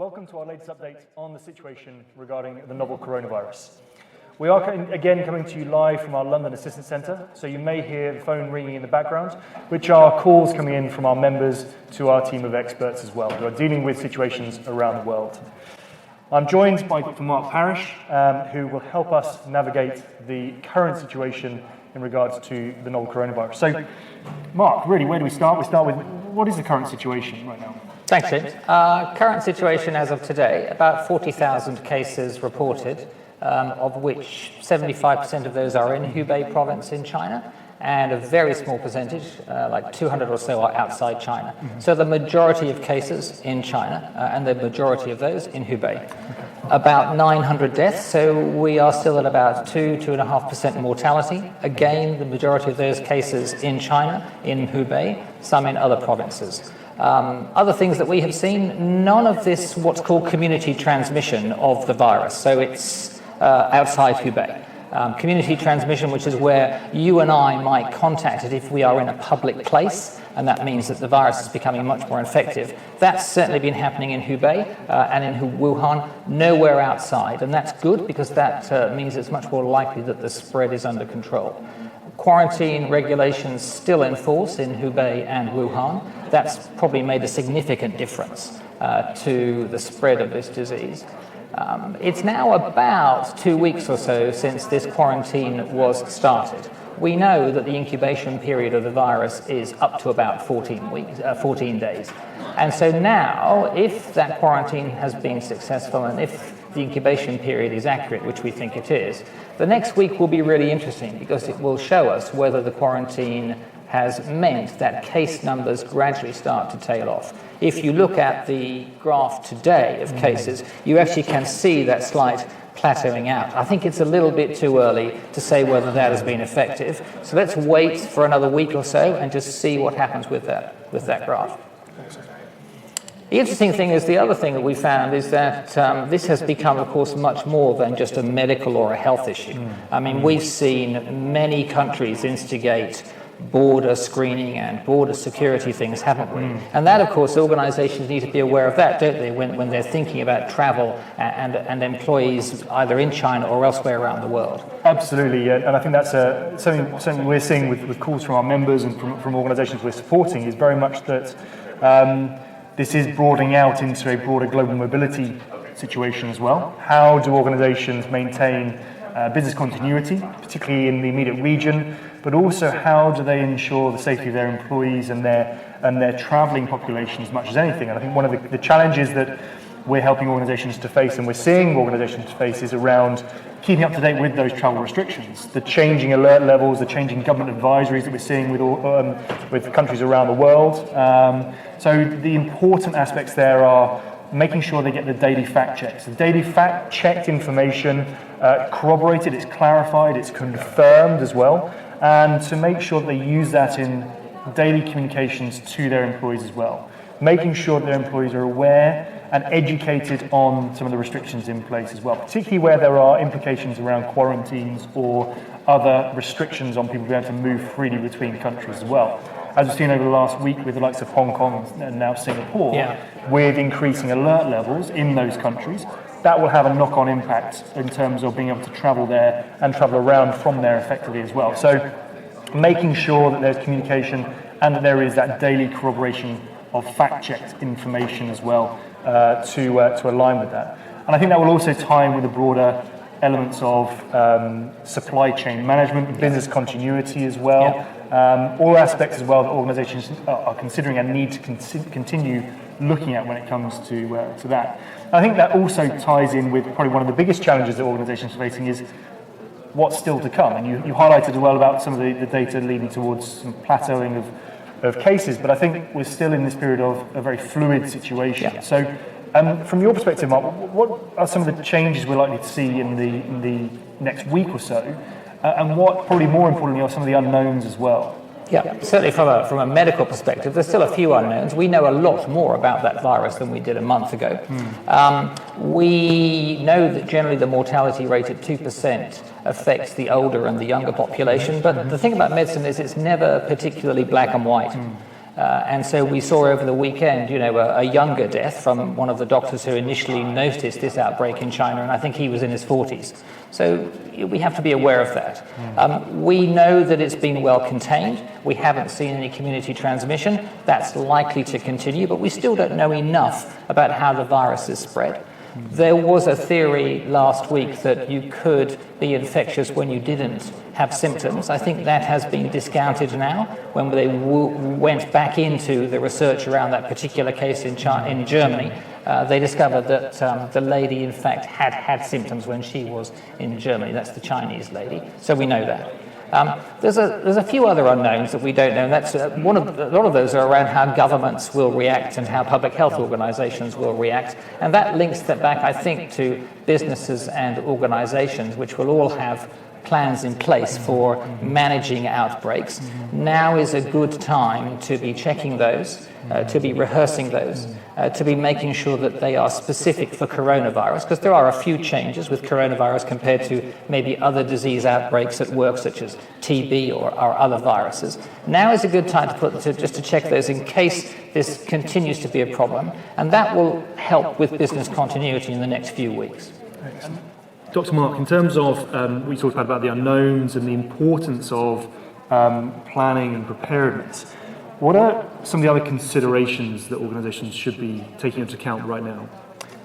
welcome to our latest update on the situation regarding the novel coronavirus. We are again coming to you live from our London Assistance Centre, so you may hear the phone ringing in the background, which are calls coming in from our members to our team of experts as well, who are dealing with situations around the world. I'm joined by Dr. Mark Parrish, who will help us navigate the current situation in regards to the novel coronavirus. So, Mark, really, where do we start? We start with, what is the current situation right now? Thanks, James. Current situation as of today, about 40,000 cases reported, of which 75% of those are in Hubei province in China, and a very small percentage, like 200 or so, are outside China. So the majority of cases in China, and the majority of those in Hubei. About 900 deaths, so we are still at about 2–2.5% mortality. Again, the majority of those cases in China, in Hubei, some in other provinces. Other things that we have seen, none of this what's called community transmission of the virus, so it's outside Hubei. Community transmission, which is where you and I might contact it if we are in a public place, and that means that the virus is becoming much more infective. That's certainly been happening in Hubei and in Wuhan, nowhere outside, and that's good because that means it's much more likely that the spread is under control. Quarantine regulations still in force in Hubei and Wuhan. That's probably made a significant difference to the spread of this disease. It's now about 2 weeks or so since this quarantine was started. We know that the incubation period of the virus is up to about 14 days. And so now, if that quarantine has been successful and if the incubation period is accurate, which we think it is, the next week will be really interesting because it will show us whether the quarantine has meant that case numbers gradually start to tail off. If you look at the graph today of cases, you actually can see that slight plateauing out. I think it's a little bit too early to say whether that has been effective. So let's wait for another week or so and just see what happens with that graph. The interesting thing is, the other thing that we found is that this has become, of course, much more than just a medical or a health issue. I mean, we've seen many countries instigate border screening and border security things, haven't we? And that, of course, organizations need to be aware of that, don't they, when they're thinking about travel and employees either in China or elsewhere around the world. Absolutely, yeah. And I think that's something we're seeing with calls from our members and from organizations we're supporting is very much that this is broadening out into a broader global mobility situation as well. How do organizations maintain business continuity, particularly in the immediate region, but also how do they ensure the safety of their employees and their traveling population as much as anything? And I think one of the challenges that we're helping organizations to face, and we're seeing organizations to face, is around keeping up to date with those travel restrictions, the changing alert levels, the changing government advisories that we're seeing with countries around the world. So the important aspects there are making sure they get the daily fact checks. The daily fact checked information, corroborated, it's clarified, it's confirmed as well, and to make sure that they use that in daily communications to their employees as well. Making sure that their employees are aware and educated on some of the restrictions in place as well, particularly where there are implications around quarantines or other restrictions on people being able to move freely between countries as well. As we've seen over the last week with the likes of Hong Kong and now Singapore, with increasing alert levels in those countries, that will have a knock-on impact in terms of being able to travel there and travel around from there effectively as well. So making sure that there's communication and that there is that daily corroboration of fact-checked information as well to align with that. And I think that will also tie in with the broader elements of supply chain management, business continuity as well. All aspects as well that organizations are considering and need to continue looking at when it comes to that. I think that also ties in with probably one of the biggest challenges that organizations are facing is what's still to come. And you highlighted as well about some of the data leading towards some plateauing of cases, but I think we're still in this period of a very fluid situation. So from your perspective, Mark, what are some of the changes we're likely to see in the next week or so? And what, probably more importantly, are some of the unknowns as well? Yeah, certainly from a medical perspective, there's still a few unknowns. We know a lot more about that virus than we did a month ago. We know that generally the mortality rate at 2% affects the older and the younger population, but the thing about medicine is it's never particularly black and white. And so we saw over the weekend, a younger death from one of the doctors who initially noticed this outbreak in China, and I think he was in his 40s. So we have to be aware of that. We know that it's been well contained. We haven't seen any community transmission. That's likely to continue, but we still don't know enough about how the virus is spread. There was a theory last week that you could be infectious when you didn't have symptoms. I think that has been discounted now. When they went back into the research around that particular case in Germany, they discovered that the lady, in fact, had symptoms when she was in Germany. That's the Chinese lady. So we know that. There's a few other unknowns that we don't know, and that's a lot of those are around how governments will react and how public health organizations will react, and that links that back, I think, to businesses and organizations which will all have plans in place for managing outbreaks. Now is a good time to be checking those, to be rehearsing those, to be making sure that they are specific for coronavirus, because there are a few changes with coronavirus compared to maybe other disease outbreaks at work, such as TB or other viruses. Now is a good time to check those in case this continues to be a problem, and that will help with business continuity in the next few weeks. Excellent. Dr. Mark, in terms of, we talked about the unknowns and the importance of planning and preparedness, what are some of the other considerations that organizations should be taking into account right now?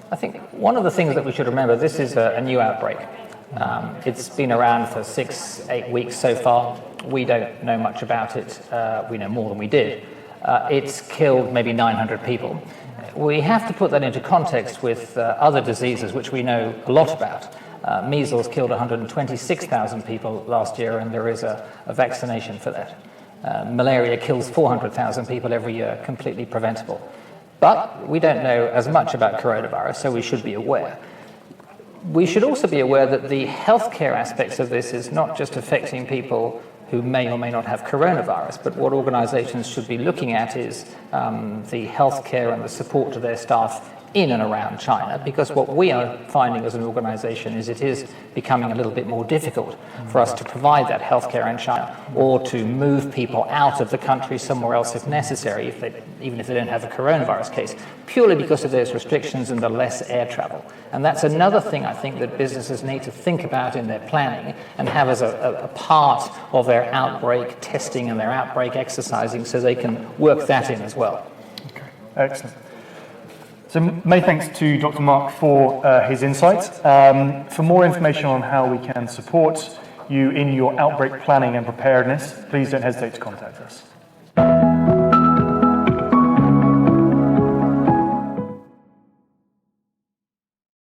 I think one of the things that we should remember, this is a new outbreak. It's been around for 6-8 weeks so far. We don't know much about it. We know more than we did. It's killed maybe 900 people. We have to put that into context with other diseases which we know a lot about. Measles killed 126,000 people last year, and there is a vaccination for that. Malaria kills 400,000 people every year, completely preventable. But we don't know as much about coronavirus, so we should be aware. We should also be aware that the healthcare aspects of this is not just affecting people who may or may not have coronavirus, but what organizations should be looking at is the healthcare and the support to their staff in and around China, because what we are finding as an organization is it is becoming a little bit more difficult for us to provide that healthcare in China, or to move people out of the country somewhere else if necessary, even if they don't have a coronavirus case, purely because of those restrictions and the less air travel. And that's another thing I think that businesses need to think about in their planning and have as a part of their outbreak testing and their outbreak exercising, so they can work that in as well. Okay, excellent. So many thanks to Dr. Mark for his insights. For more information on how we can support you in your outbreak planning and preparedness, please don't hesitate to contact us.